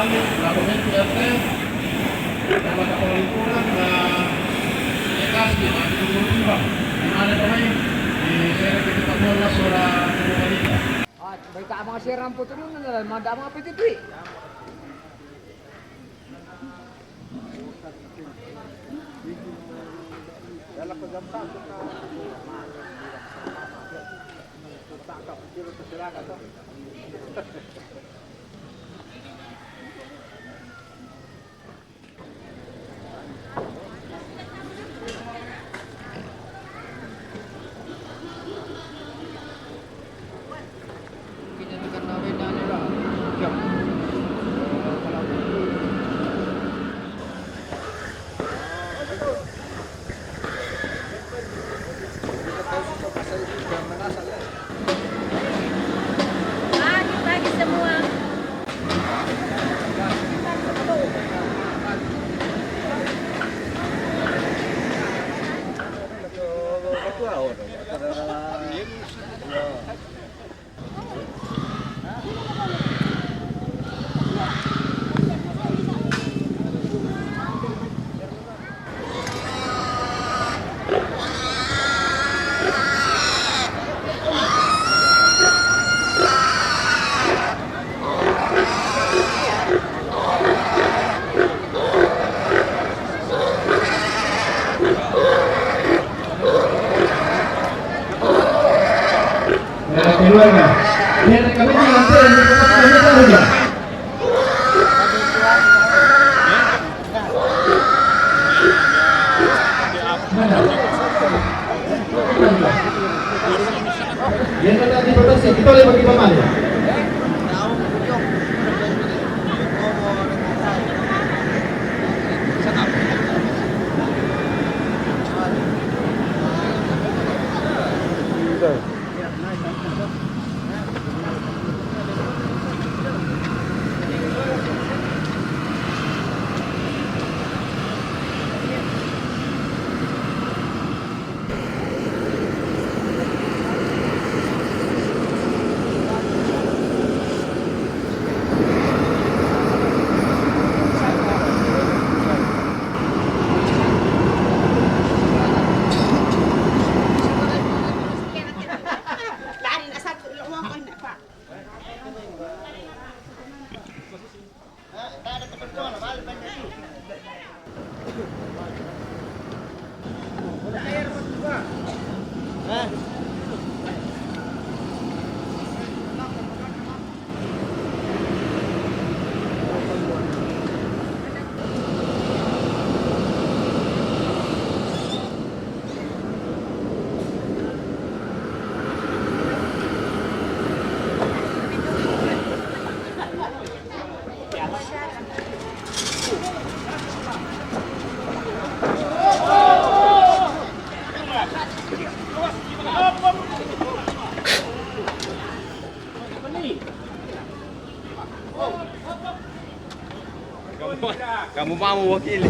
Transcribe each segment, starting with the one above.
namin, government PRT, dapat ako lingkungan na ikasli, ang tumulong ba? Ang ano pa may, saya kita mula sura kumukalita. At may ka mga sirang puto nun na mga mga pititri. Dalam paggampak na takap kilo silakan to. Kinanikan namin na nila. Pagi semua. Keluarga, biar kami nanti kami tahu ya. Yang tadi proteksi kita boleh bagi paman ya. Kamu mau mewakili?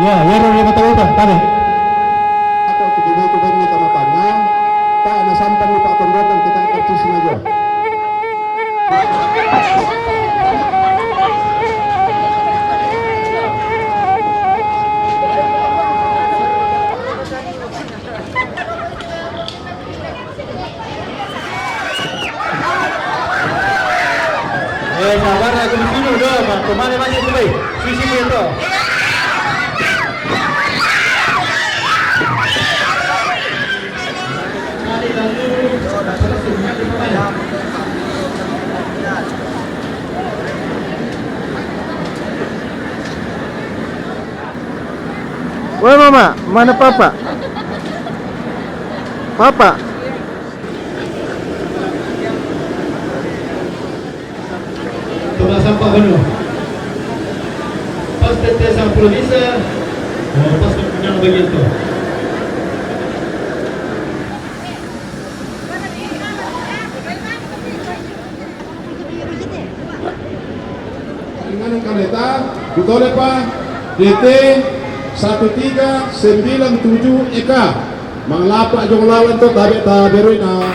Ya, wero lima tahun dah, tarik. Ako tuloy-tuloy ni kamatanga. Ta nasampan ni Pak Tondotang kita kartis na jo. Sabar aku di sini dong, kemana banyak tu baik? Sisi itu. Woi mama, mana papa? Papa. Toma sampah penuh. Pas tetes ang provisa, pas punya begitu. Dengan kereta, ditolak Pak, DT 1397 Eka. Manglapak jong lawan to tabe taberoy na.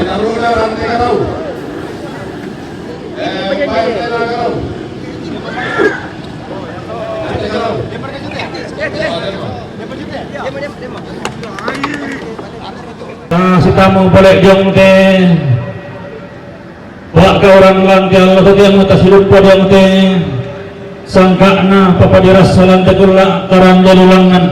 Taruna rantai karau. Baik karau. Rantai karau. Si tamu balik jong te wak ke orang lang ke Allah dia mutas hidup pada yang te sangka na papadiras salam te kula karan jalulangan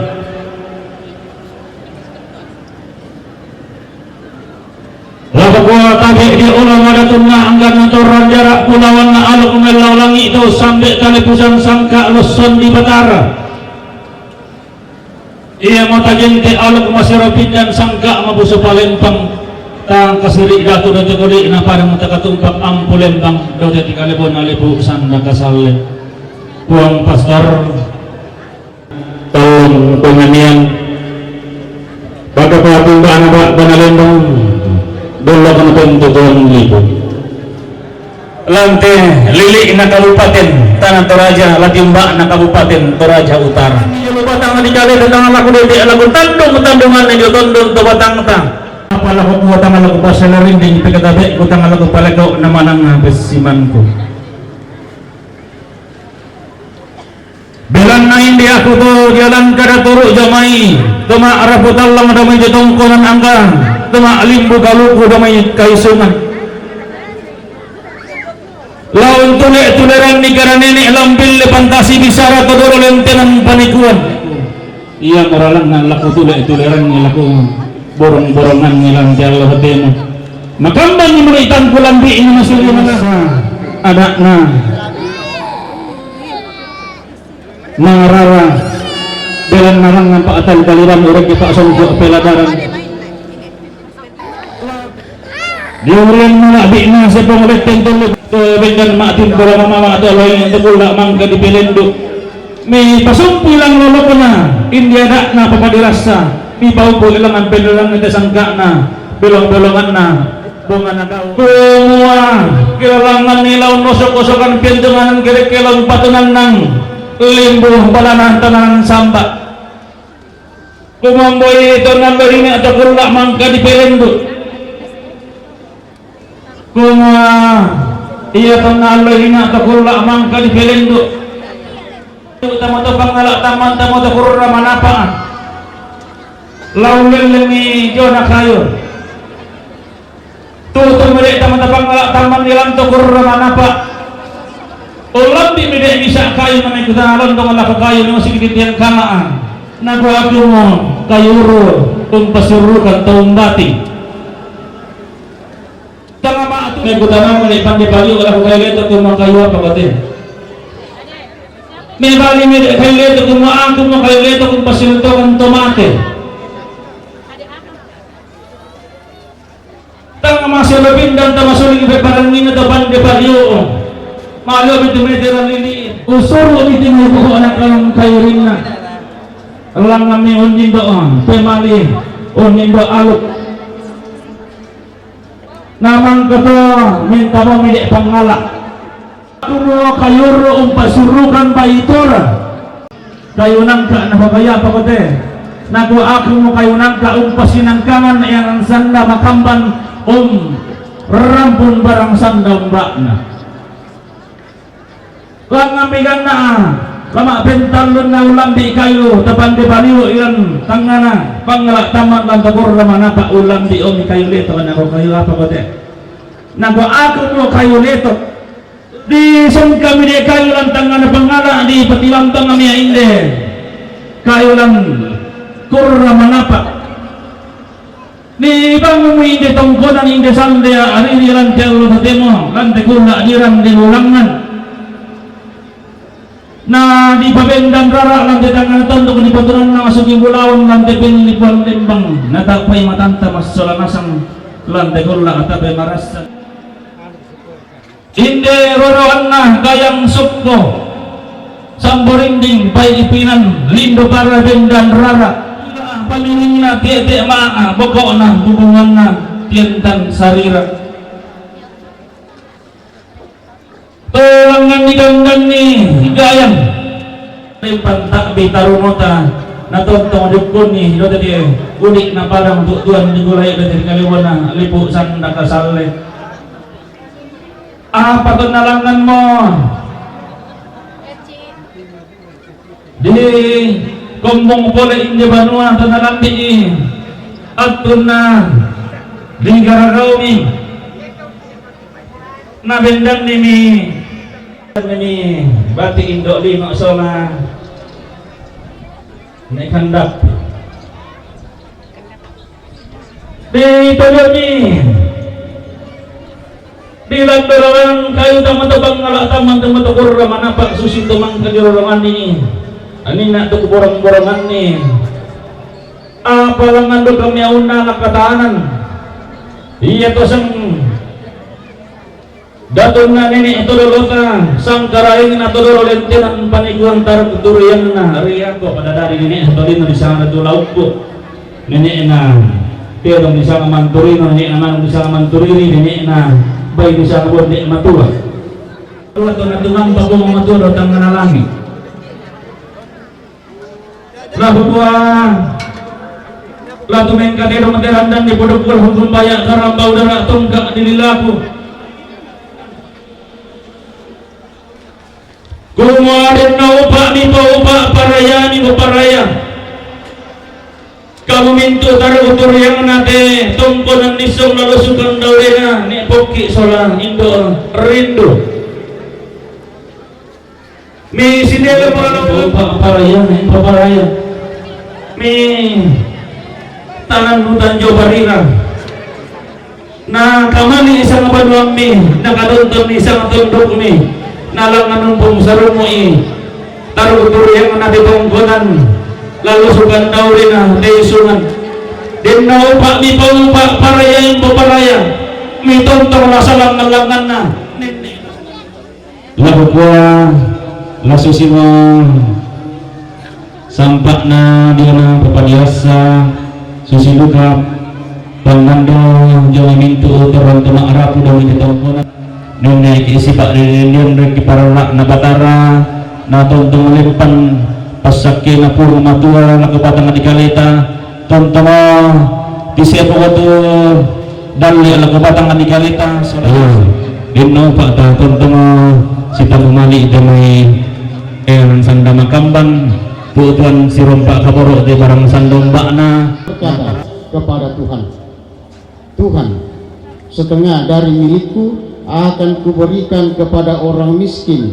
lalu gua tabi di ulama datuna anggar naturan jarak pulawan na aluk melau langi itu sampai kali pusang sangka luson di Batara ia mau tajin ke aluk masyarakat dan sangka mabuso palempang tang kasiri datu dan tekodi na parang matakatumpak ang pulempang daw dati kalibon alipu sanda kasal buang pastor tahun penganian pada patung anak banalendong dulu kan pentutuan lipu lantai lili na kabupaten tanah Toraja Latimba na kabupaten Toraja Utara batang di kali datang laku di lagu tandungan yang ditondong to batang tang apalah ko tangan lagu pasal rinding pekatabe ko tangan lagu palagaw na manang besimanku belan na hindi ako to jalan kada turu jamai tuma araputal lang damay ditongkonan angka tuma alimbu kaluku damay kaisungan laun tuleran ni karanene lambil pantasi bisara todoro lentenan panikuan iya moralang na laku tuleran ni laku borong-borongan nilang di Allah hatemu makamban ni mga itang kulambi ini masuli mga anak na marara belan narang ng paatan kaliran urag kita asong peladaran diurin mga abi na sa pangulit tentong bendan maatin para mama atau lain yang tebul nak mangka di pelenduk may pasumpi lang lolo ko na India na papadirasa may bau po ilang ang pelulang na sangka na bilong-bilongan na bunga na daw kumua kilalangan nilaw nosok-osokan pintungan ng kirikilang patunan ng limbo balanan tanan samba kumamboy ito number ini atau kurla mangka di pelenduk kumua iya tanggal lina atau kurla mangka di pelenduk tamo to pangalak taman tamo to kurra manapaan laulil lengi jona kayo tutu melek taman to pangalak taman nilang to kurra manapa ulam di mede bisa kayo na may kutangalon to malaka kayo ni masih kitiyan kamaan nagwagi mo kayuro kung pasurukan taumbati tanga maatu may kutanang malay pandipali wala ko kayo leto kung makayo apa kate may bali may kayo leto kung maangkong mo kayo leto kung pasinuntokan tomate tanga masulabin dan tamasuling ipaparangin na tapan de paliyo malo itu medera lili usuru ni tingubo anak kayong kayo rin na lang kami unin doon pemali unin do aluk namang kato minta mo milik pangalak kumo kayuro pasurukan paitora kayo nangka na babaya pa kote nago ako mo kayo nangka pasinangkangan yang sanda makamban rampun barang sanda mbak na lang amigan na lama pentalon na ulam di kayo tapan di baliwo ilan tangana pangalak taman lang tabor ramana pa ulam di omi kayo leto na ko kayo apa kote nago ako mo kayo leto di sum kami di kayo lang tangana pangala di patilang tang kami inde kayo lang kurra manapa ni bang mo inde tongkonan inde sande ari di lan telo temo lan te kula dirang di ulangan na di pabendang rara lang te tangan tondo di paturan na masugi bulawan lan te pinilipuan lembang natapay matanta mas solamasang lan te kula atape marasa inde roroan na gayang sukko samborinding pay ipinan lindo para bendan rara palingin na tiete maa boko na hubungan na tientan sarira tolangan ni ganggan ni gayang pantak bitarumota natontong dukun ni do tadi unik na parang tuan digulay dari kaliwan na lipu sanda kasale apa to nalangan mo di kumbong pole inje banua tanalambi atuna di garagawi na bendang nimi bati indo lino sona naik handap di toyo ni di lantaran kayu taman tebang ngalak taman teman tekur mana pak susi teman kadirorongan ini ani nak tu borong-borongan ni apa langan do kami auna nakatahanan iya to sang datun na nini ito lolota sang karaing na toloro lentinan paniguan tar durian na riya ko pada dari nini atolin na disana tu lauk ko nini na pero bisa manturi nini na bisa manturi nini na baik bisa buat di matua. Kalau tu nak tunang bago matua datang ke langit. Lalu buah, lalu mengkau di rumah terandan di bodoh pul hukum bayak karambau darat tongkak di lilaku. Kumarin na upa ni paupa paraya ni paraya. Kamu mintu taruh utur yang nate tongkonan nisong lalu sukang daulena ni poki solang indo rindu mi sinela malam paraya ni paraya mi tangan hutan jobarira na kamani isang banuang mi nakadunton isang tundok mi nalang nanumpong sarumo taruh utur yang nate tongkonan lalu sukan daulina deisungan din na upa mi paupa paraya yung paparaya mi tontong nasalang nalangan na lalu po lasusi mo sampak na di na papadiasa susilukap pangando jauh mintu terang temak arapu dawi ketongkonan nung isipak rindian reki paralak na batara na tontong limpan pasakya na puro matua na kabatang adikalita tontomo tisiya po ko to dali na kabatang adikalita dino pa ta tontomo sita bumali ito may sanda makambang puutuan si rompa kaboro di barang sandomba na berkata kepada Tuhan, Tuhan, setengah dari milikku akan kuberikan kepada orang miskin,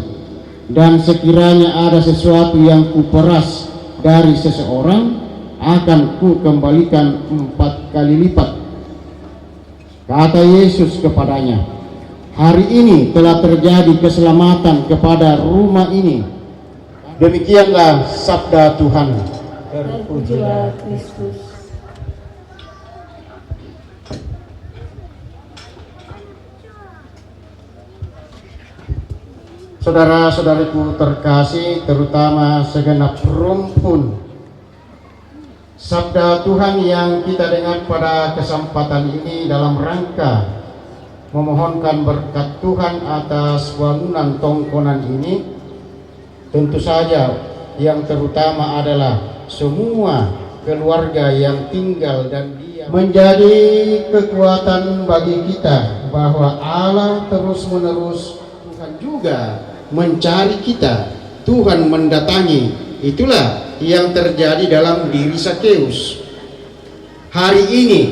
dan sekiranya ada sesuatu yang kuperas dari seseorang akan ku kembalikan 4 kali lipat. Kata Yesus kepadanya, hari ini telah terjadi keselamatan kepada rumah ini. Demikianlah sabda Tuhan. Terpujilah Kristus. Saudara-saudariku terkasih, terutama segenap rumpun, sabda Tuhan yang kita dengar pada kesempatan ini dalam rangka memohonkan berkat Tuhan atas bangunan tongkonan ini, tentu saja yang terutama adalah semua keluarga yang tinggal dan diam, menjadi kekuatan bagi kita bahwa Allah terus-menerus Tuhan juga mencari kita, Tuhan mendatangi. Itulah yang terjadi dalam diri Sakeus hari ini.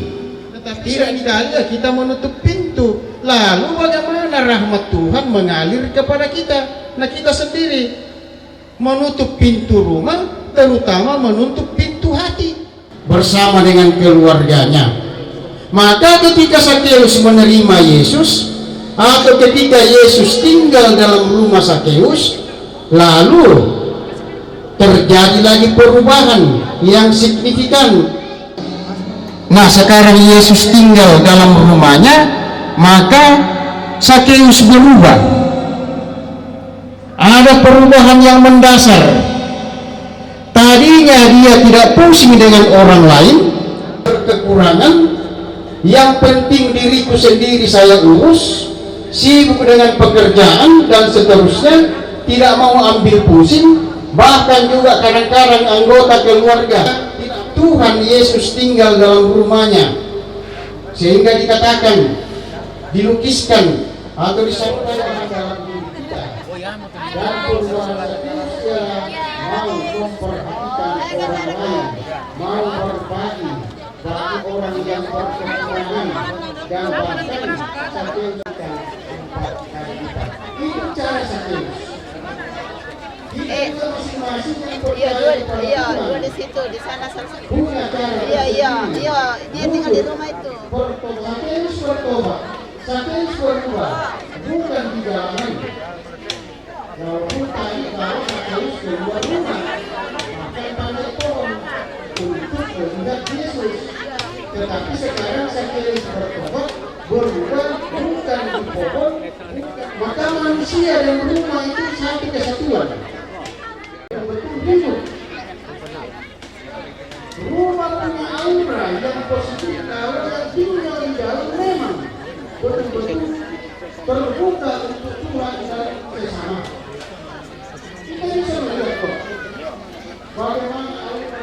Tetapi tidak kita menutup pintu. Lalu bagaimana rahmat Tuhan mengalir kepada kita? Nah, kita sendiri menutup pintu rumah, terutama menutup pintu hati bersama dengan keluarganya. Maka ketika Sakeus menerima Yesus, atau ketika Yesus tinggal dalam rumah Sakeus, lalu terjadi lagi perubahan yang signifikan. Nah, sekarang Yesus tinggal dalam rumahnya, maka Sakeus berubah. Ada perubahan yang mendasar. Tadinya dia tidak pusing dengan orang lain, berkekurangan, yang penting diriku sendiri saya urus, sibuk dengan pekerjaan dan seterusnya, tidak mau ambil pusing. Bahkan juga kadang-kadang anggota keluarga, Tuhan Yesus tinggal dalam rumahnya, sehingga dikatakan, dilukiskan atau disampaikan dalam diri kita. Dan perubahan manusia mau memperhatikan orang mau berbagi bagi orang yang berkekurangan dan bahkan Sakeus akan 4 kali lipat. Itu cara Sakeus. Kita masing-masing yang percaya kepada Tuhan. Dua di situ, di sana salah satu. Punya cara. Iya, dia tinggal di rumah itu. Sakeus bertobat, Sakeus berubah, bukan di jalanan. Walaupun tadi kalau Sakeus keluar rumah, makan pada pohon untuk melihat Yesus. Tetapi sekarang Sakeus bertobat, berubah bukan di pohon, maka manusia dan rumah itu satu kesatuan. Yang betul hidup. Rumah punya aura yang positif, aura yang tinggal di dalam memang betul-betul terbuka untuk Tuhan dan sesama. Kita bisa melihat kok bagaimana aura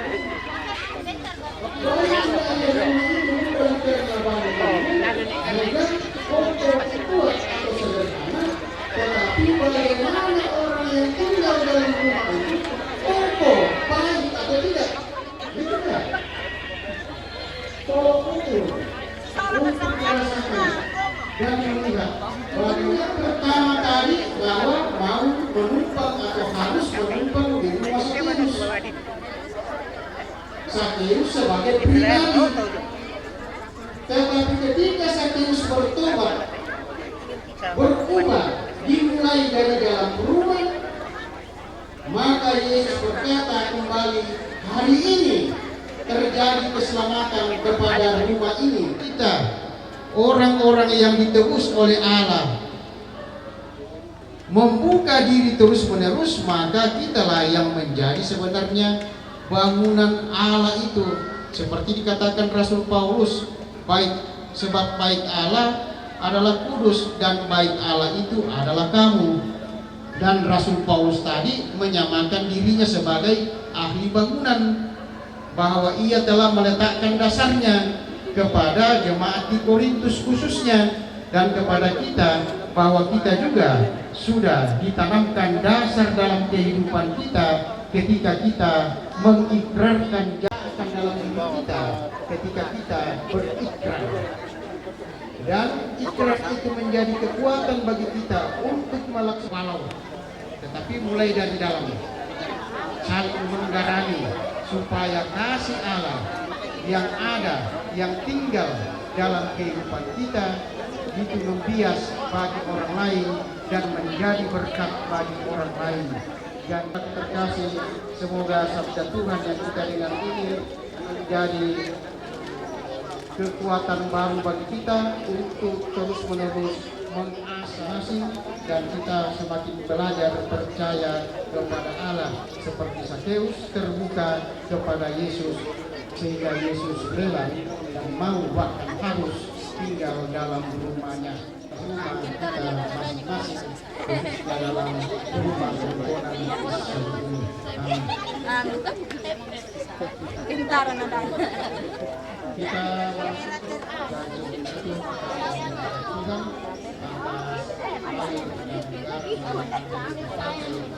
yang ini bukan karena banyak foto kuat atau sederhana, tetapi bagaimana orang yang tinggal dalam rumah itu kokoh, baik atau tidak. Tolong ukur untuk merasakan dan melihat bagaimana pertama kali bahwa mau menumpang atau harus menumpang di rumah Sakeus. Sakeus sebagai pribadi. Tetapi ketika Sakeus bertobat, berubah, dimulai dari dalam rumah, maka Yesus berkata kembali, hari ini terjadi keselamatan kepada rumah ini. Kita orang-orang yang ditebus oleh Allah membuka diri terus-menerus, maka kitalah yang menjadi sebenarnya bangunan Allah itu. Seperti dikatakan Rasul Paulus, sebab baik Allah adalah kudus dan baik Allah itu adalah kamu. Dan Rasul Paulus tadi menyamakan dirinya sebagai ahli bangunan, bahwa ia telah meletakkan dasarnya kepada jemaat di Korintus khususnya, dan kepada kita bahwa kita juga sudah ditanamkan dasar dalam kehidupan kita ketika kita mengikrarkan jalan dalam hidup kita, ketika kita berikrar. Dan ikrar itu menjadi kekuatan bagi kita untuk melaksanakan, tetapi mulai dari dalam saling menggarami supaya kasih Allah yang ada, yang tinggal dalam kehidupan kita itu membias bagi orang lain dan menjadi berkat bagi orang lain. Dan terkasih, semoga sabda Tuhan yang kita dengar ini menjadi kekuatan baru bagi kita untuk terus menerus mengasah dan kita semakin belajar percaya kepada Allah seperti Sakeus terbuka kepada Yesus, sehingga Yesus rela dan mau bahkan harus tinggal dalam rumahnya, rumah kita masing-masing, khususnya dalam rumah permohonan Yesus ini. Amin. Pintaran na dahil. Kita langsung belajar itu Tuhan atas air dan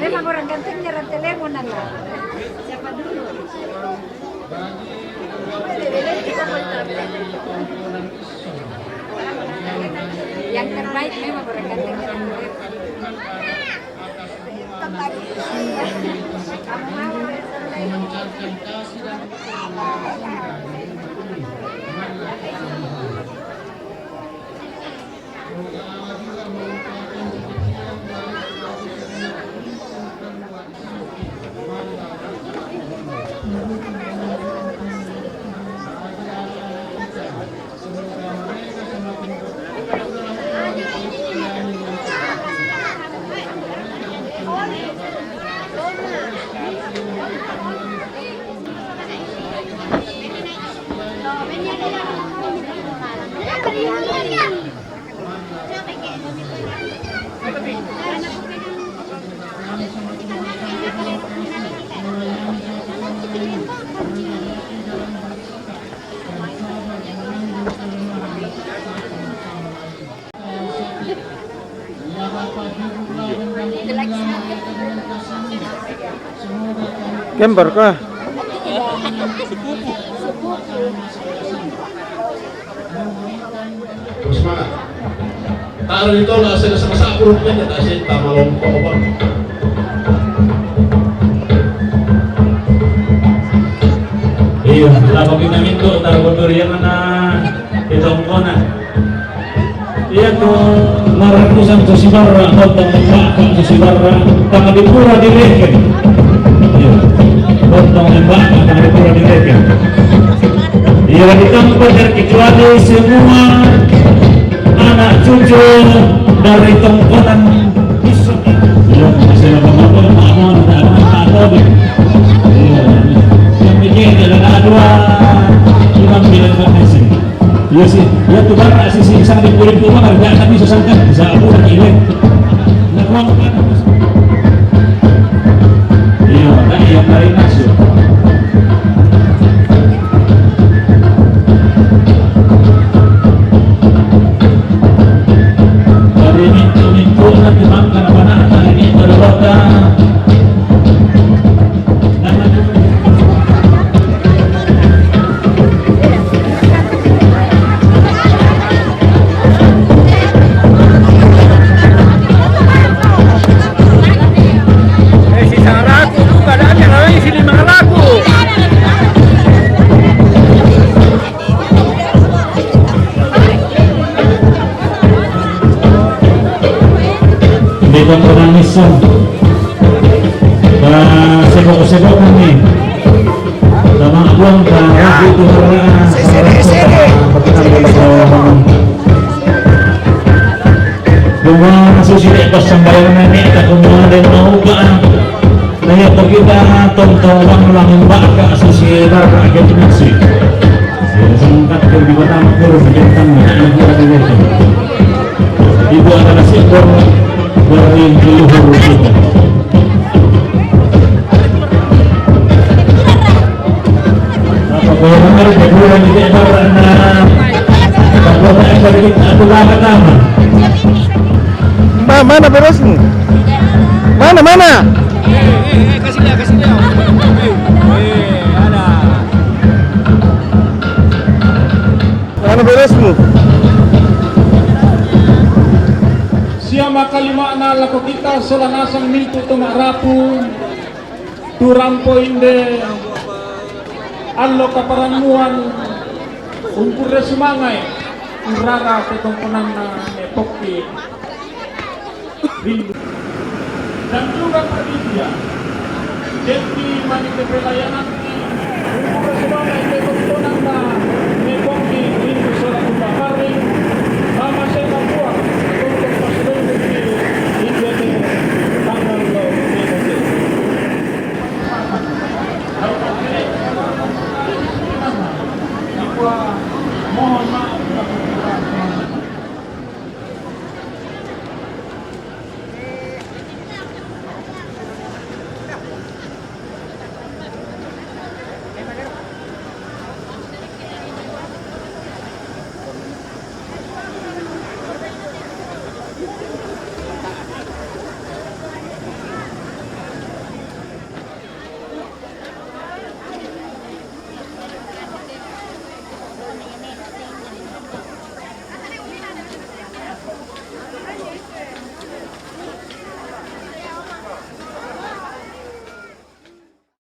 Memang orang ganteng nyerang telepon lah. Siapa dulu? Yang terbaik memang orang ganteng nyerang telepon. Kamu mau? Gambar kah? Terus mana? Taruh itu lah sama sapur punya tak sih tak malongkok apa? Iya, lapor kita minta taruh durian mana itong kona. Iya tuh maratusan sosibarra kontang membakar sosibarra tanggal dipura direken. Iya, kontang membakar tanggal dipura direken. Iya di tempat terkecuali semua anak cucu dari tongkonan bisa. Iya, masih ada pemakaman ada. Iya, yang bikin adalah dua imam bilang makasih. Iya sih, ya tuh kan sisi sang di kulit rumah nggak tapi susahkan bisa aku dan ini. Nah, uang kan. Iya, makanya yang dari nasi. Dari mintu nanti makan apa ini terlota. Di tongkonan misal sebok-sebok kami sama buang ragu itu bunga susi lepas sembahyang nenek tak kumpulan dan mau ke naya kita tonton lang baka susi darah agen nasi sangkat di pertama kurus bintang ibu adalah seekor dari leluhur kita. Apa kau dengar berbulan di daerah bahwa ekor kita adalah pertama. Mana berasmu? Mana? Kasih dia. Ada. Mana berasmu? Siapa kalima na lako kita solanasang mintu tumarapu turampo inde allo kaparanuan umpure sumangay urara ketongkonan na epoki rindu dan juga Praditya jadi manite pelayanan umpure sumangay ketongkonan na epoki rindu solang bahari sama saya membuat mohon maaf